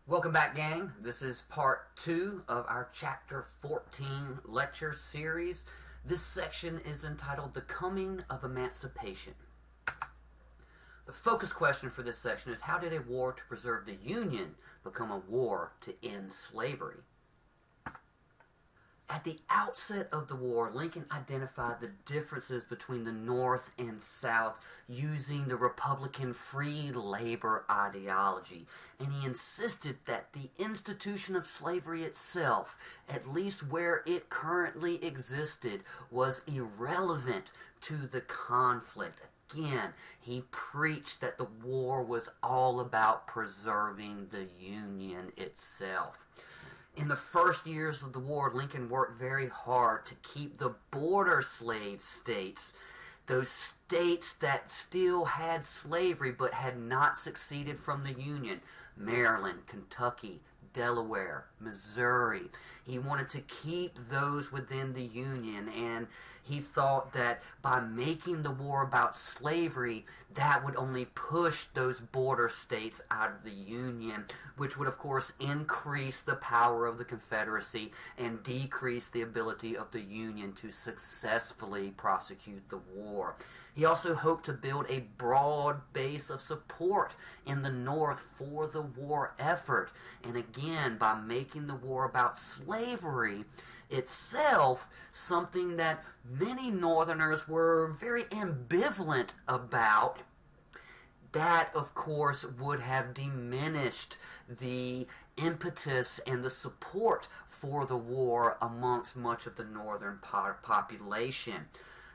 Welcome back, gang. This is part 2 of our Chapter 14 lecture series. This section is entitled The Coming of Emancipation. The focus question for this section is, how did a war to preserve the Union become a war to end slavery? At the outset of the war, Lincoln identified the differences between the North and South using the Republican free labor ideology, and he insisted that the institution of slavery itself, at least where it currently existed, was irrelevant to the conflict. Again, he preached that the war was all about preserving the Union itself. In the first years of the war, Lincoln worked very hard to keep the border slave states, those states that still had slavery but had not seceded from the Union, Maryland, Kentucky, Delaware, Missouri. He wanted to keep those within the Union, and he thought that by making the war about slavery, that would only push those border states out of the Union, which would of course increase the power of the Confederacy and decrease the ability of the Union to successfully prosecute the war. He also hoped to build a broad base of support in the North for the war effort, and again, by making the war about slavery itself, something that many Northerners were very ambivalent about, that of course would have diminished the impetus and the support for the war amongst much of the northern population.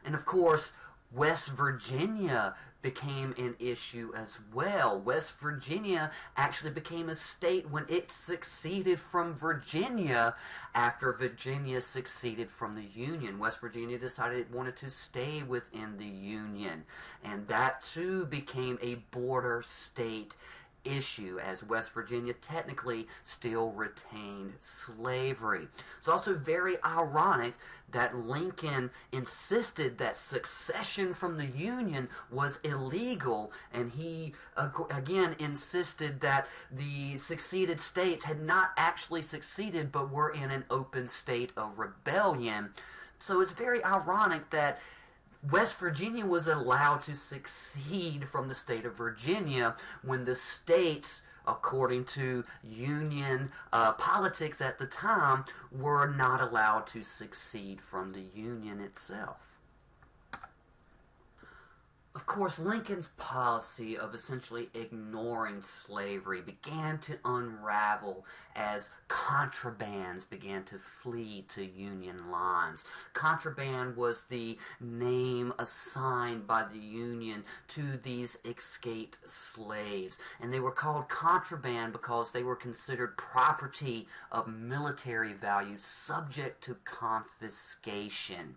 And of course, West Virginia became an issue as well. West Virginia actually became a state when it seceded from Virginia after Virginia seceded from the Union. West Virginia decided it wanted to stay within the Union, and that too became a border state issue, as West Virginia technically still retained slavery. It's also very ironic that Lincoln insisted that secession from the Union was illegal, and he again insisted that the seceded states had not actually seceded but were in an open state of rebellion. So it's very ironic that West Virginia was allowed to secede from the state of Virginia when the states, according to Union politics at the time, were not allowed to secede from the Union itself. Of course, Lincoln's policy of essentially ignoring slavery began to unravel as contrabands began to flee to Union lines. Contraband was the name assigned by the Union to these escaped slaves, and they were called contraband because they were considered property of military value subject to confiscation.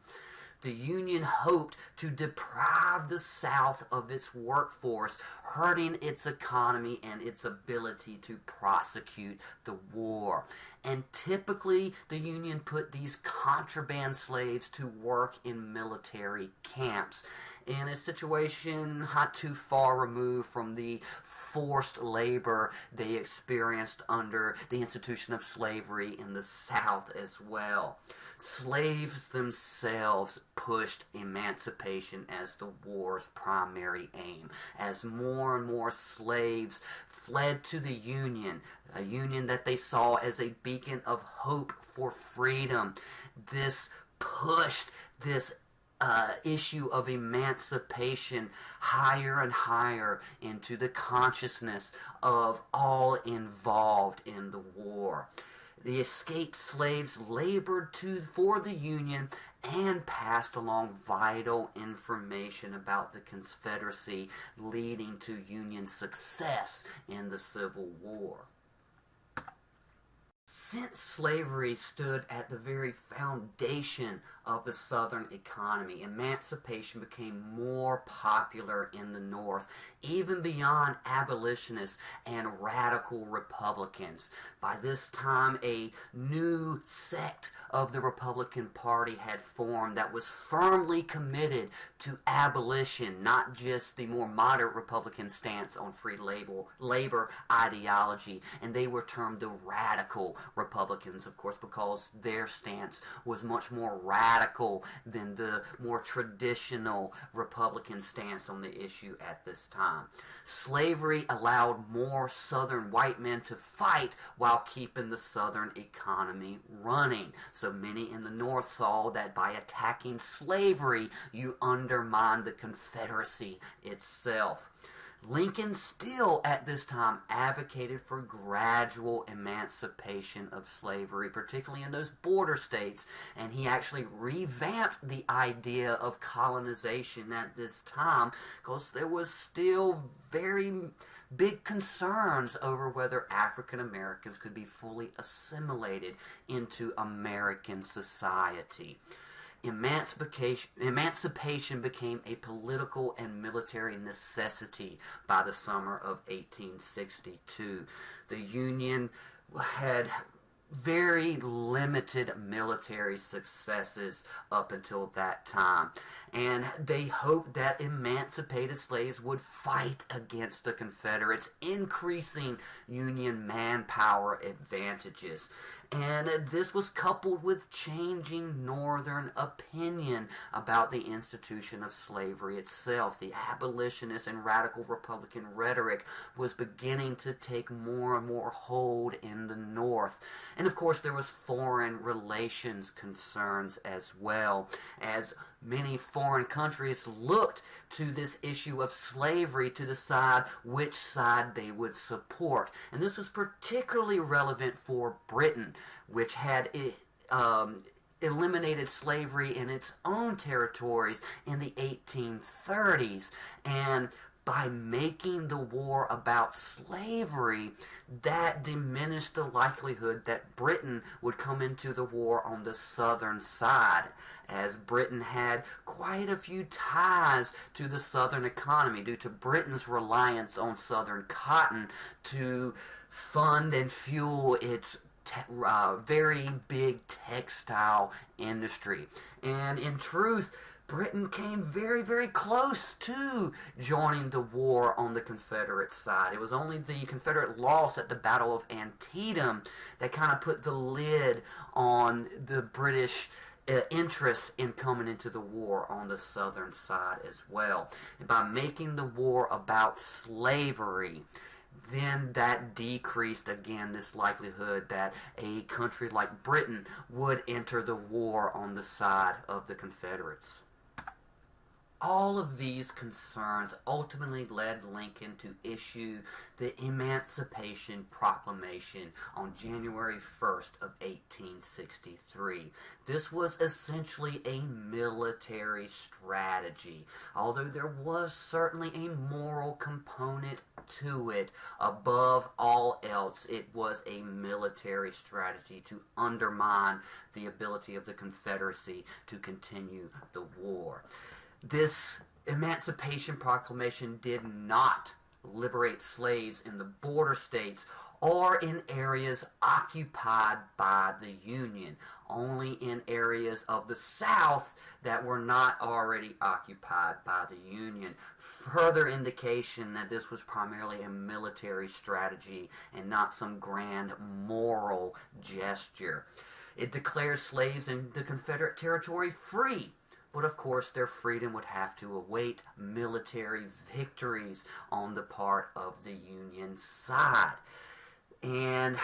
The Union hoped to deprive the South of its workforce, hurting its economy and its ability to prosecute the war. And typically, the Union put these contraband slaves to work in military camps, in a situation not too far removed from the forced labor they experienced under the institution of slavery in the South as well. Slaves themselves pushed emancipation as the war's primary aim, as more and more slaves fled to the Union, a Union that they saw as a beacon of hope for freedom. This pushed this issue of emancipation higher and higher into the consciousness of all involved in the war. The escaped slaves labored for the Union and passed along vital information about the Confederacy, leading to Union success in the Civil War. Since slavery stood at the very foundation of the Southern economy, emancipation became more popular in the North, even beyond abolitionists and radical Republicans. By this time, a new sect of the Republican Party had formed that was firmly committed to abolition, not just the more moderate Republican stance on free labor ideology, and they were termed the radical Republicans, of course, because their stance was much more radical than the more traditional Republican stance on the issue at this time. Slavery allowed more Southern white men to fight while keeping the Southern economy running. So many in the North saw that by attacking slavery, you undermine the Confederacy itself. Lincoln still at this time advocated for gradual emancipation of slavery, particularly in those border states, and he actually revamped the idea of colonization at this time because there was still very big concerns over whether African Americans could be fully assimilated into American society. Emancipation became a political and military necessity by the summer of 1862. The Union had very limited military successes up until that time, and they hoped that emancipated slaves would fight against the Confederates, increasing Union manpower advantages. And this was coupled with changing Northern opinion about the institution of slavery itself. The abolitionist and radical Republican rhetoric was beginning to take more and more hold in the North. And of course, there was foreign relations concerns as well, as many foreign countries looked to this issue of slavery to decide which side they would support. And this was particularly relevant for Britain, which had eliminated slavery in its own territories in the 1830s. And by making the war about slavery, that diminished the likelihood that Britain would come into the war on the southern side, as Britain had quite a few ties to the southern economy due to Britain's reliance on southern cotton to fund and fuel its very big textile industry. And in truth, Britain came very, very close to joining the war on the Confederate side. It was only the Confederate loss at the Battle of Antietam that kind of put the lid on the British interest in coming into the war on the southern side as well. And by making the war about slavery, then that decreased again this likelihood that a country like Britain would enter the war on the side of the Confederates. All of these concerns ultimately led Lincoln to issue the Emancipation Proclamation on January 1st of 1863. This was essentially a military strategy, although there was certainly a moral component to it. Above all else, it was a military strategy to undermine the ability of the Confederacy to continue the war. This Emancipation Proclamation did not liberate slaves in the border states or in areas occupied by the Union, only in areas of the South that were not already occupied by the Union. Further indication that this was primarily a military strategy and not some grand moral gesture. It declared slaves in the Confederate territory free. But of course, their freedom would have to await military victories on the part of the Union side. And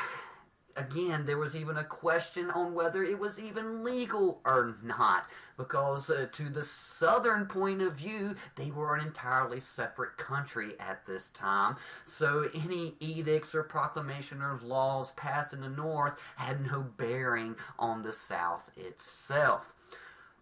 again, there was even a question on whether it was even legal or not, because to the Southern point of view, they were an entirely separate country at this time. So any edicts or proclamation or laws passed in the North had no bearing on the South itself.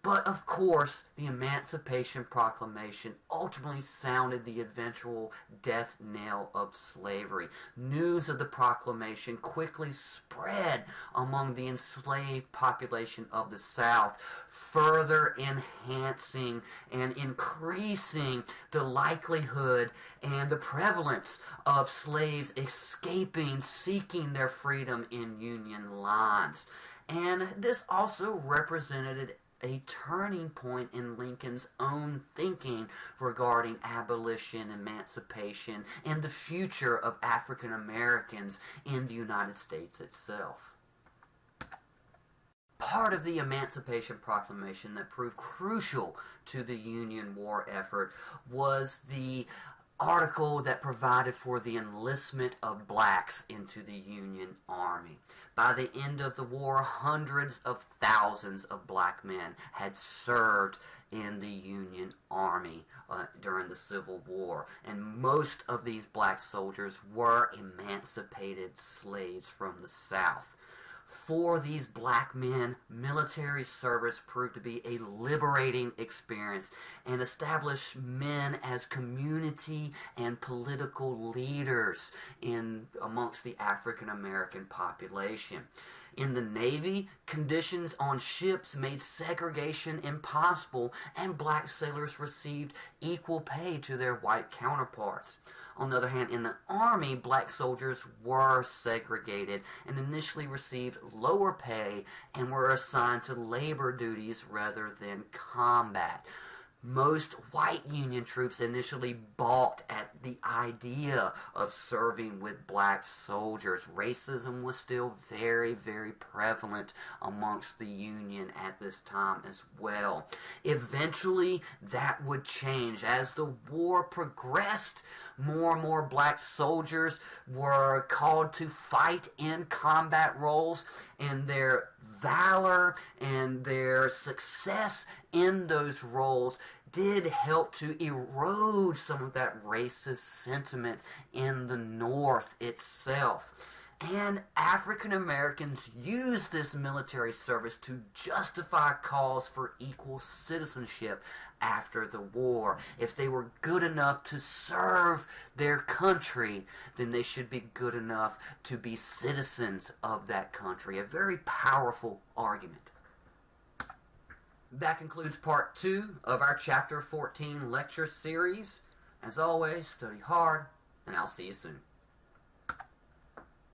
But of course, the Emancipation Proclamation ultimately sounded the eventual death knell of slavery. News of the proclamation quickly spread among the enslaved population of the South, further enhancing and increasing the likelihood and the prevalence of slaves escaping, seeking their freedom in Union lines. And this also represented a turning point in Lincoln's own thinking regarding abolition, emancipation, and the future of African Americans in the United States itself. Part of the Emancipation Proclamation that proved crucial to the Union war effort was the article that provided for the enlistment of blacks into the Union Army. By the end of the war, hundreds of thousands of black men had served in the Union Army during the Civil War, and most of these black soldiers were emancipated slaves from the South. For these black men, military service proved to be a liberating experience and established men as community and political leaders amongst the African American population. In the Navy, conditions on ships made segregation impossible, and black sailors received equal pay to their white counterparts. On the other hand, in the Army, black soldiers were segregated and initially received lower pay and were assigned to labor duties rather than combat. Most white Union troops initially balked at the idea of serving with black soldiers. Racism was still very, very prevalent amongst the Union at this time as well. Eventually, that would change. As the war progressed, more and more black soldiers were called to fight in combat roles, and their valor and their success in those roles did help to erode some of that racist sentiment in the North itself. And African Americans used this military service to justify calls for equal citizenship after the war. If they were good enough to serve their country, then they should be good enough to be citizens of that country. A very powerful argument. That concludes part 2 of our Chapter 14 lecture series. As always, study hard, and I'll see you soon.